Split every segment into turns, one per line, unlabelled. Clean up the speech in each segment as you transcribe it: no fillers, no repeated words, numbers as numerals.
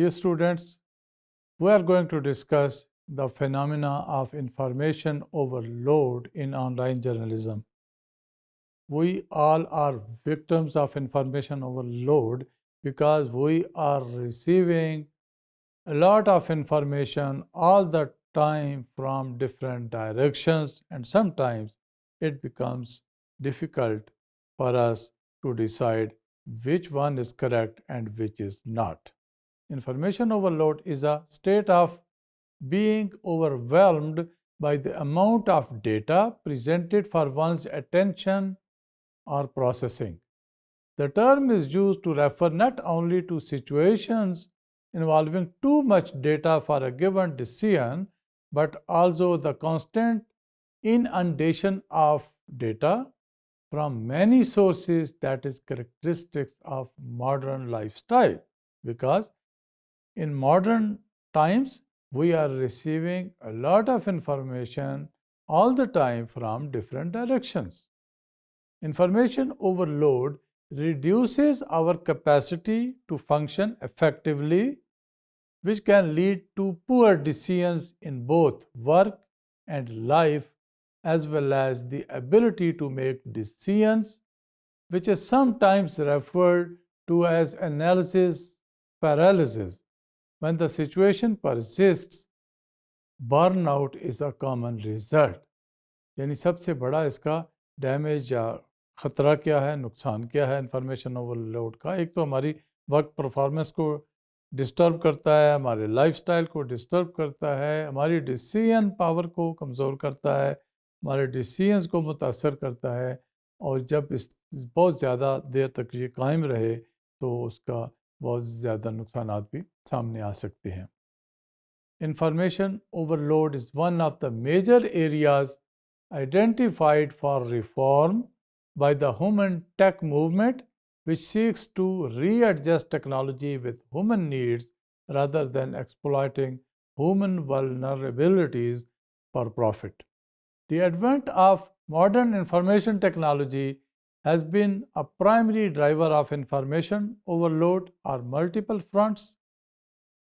Dear students, we are going to discuss the phenomena of information overload in online journalism. We all are victims of information overload because we are receiving a lot of information all the time from different directions, and sometimes it becomes difficult for us to decide which one is correct and which is not. Information overload is a state of being overwhelmed by the amount of data presented for one's attention or processing. The term is used to refer not only to situations involving too much data for a given decision, but also the constant inundation of data from many sources that is characteristics of modern lifestyle. Because in modern times, we are receiving a lot of information all the time from different directions. Information overload reduces our capacity to function effectively, which can lead to poor decisions in both work and life, as well as the ability to make decisions, which is sometimes referred to as analysis paralysis. When the situation persists, burnout is a common result. یعنی سب سے بڑا اس کا damage یا خطرہ کیا ہے، نقصان کیا ہے انفارمیشن اوور لوڈ کا؟ ایک تو ہماری ورک پرفارمنس کو ڈسٹرب کرتا ہے، ہمارے لائف سٹائل کو ڈسٹرب کرتا ہے، ہماری ڈیسیژن پاور کو کمزور کرتا ہے، ہمارے ڈیسیژنس کو متاثر کرتا ہے، اور جب اس بہت زیادہ دیر تک یہ قائم رہے تو اس کا بہت زیادہ نقصانات بھی سامنے آ سکتے ہیں۔ Information overload is one of the major areas identified for reform by the human tech movement, which seeks to readjust technology with human needs rather than exploiting human vulnerabilities for profit. The advent of modern information technology has been a primary driver of information overload on multiple fronts: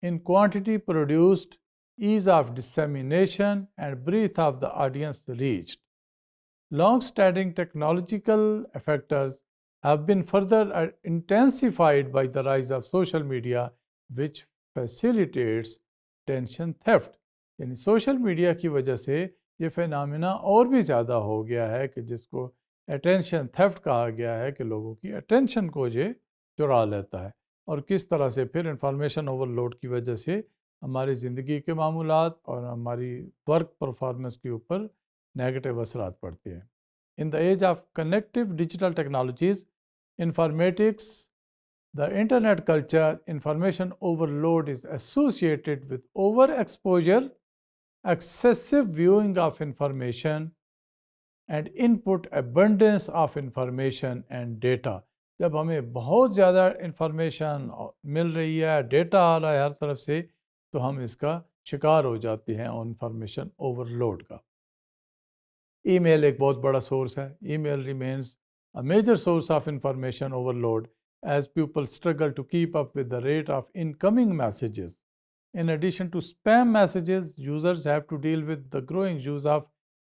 in quantity produced, ease of dissemination, and breadth of the audience reached. Long-standing technological factors have been further intensified by the rise of social media, which facilitates attention theft. یعنی social media کی وجہ سے یہ phenomena اور بھی زیادہ ہو گیا ہے کہ جس کو اٹینشن تھیفٹ کہا گیا ہے، کہ لوگوں کی اٹینشن کو یہ چرا لیتا ہے، اور کس طرح سے پھر انفارمیشن اوور لوڈ کی وجہ سے ہماری زندگی کے معمولات اور ہماری ورک پرفارمنس کے اوپر نیگیٹو اثرات پڑتے ہیں۔ In the age of connective digital technologies, informatics, the internet culture, information overload is associated with overexposure, excessive viewing of information and input abundance of information and data. جب ہمیں بہت زیادہ information مل رہی ہے، data آ رہا ہے ہر طرف سے، تو ہم اس کا شکار ہو جاتے ہیں انفارمیشن اوور لوڈ کا۔ ای میل ایک بہت بڑا سورس ہے۔ Email remains a major source of information overload as people struggle to keep up with the rate of incoming messages. In addition to spam messages, users have to deal with the growing use of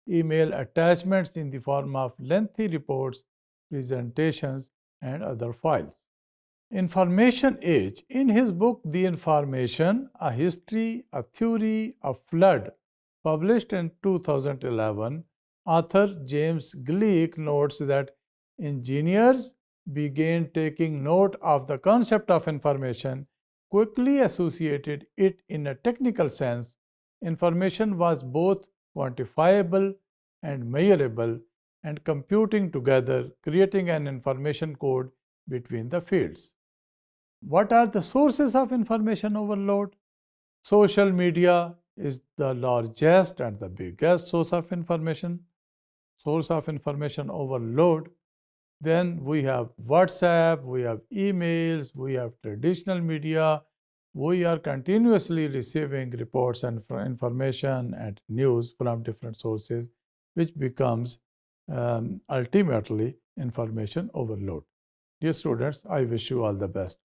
email attachments in the form of lengthy reports, presentations, and other files. Information Age, in his book The Information: A History, a Theory of Flood, published in 2011, author James Gleick notes that engineers began taking note of the concept of information, quickly associated it in a technical sense. Information was both quantifiable and measurable, and computing together, creating an information code between the fields. What are the sources of information overload? Social media is the largest and the biggest source of information overload. Then we have WhatsApp, we have emails, we have traditional media. We are continuously receiving reports and information and news from different sources, which becomes ultimately information overload. Dear students, I wish you all the best.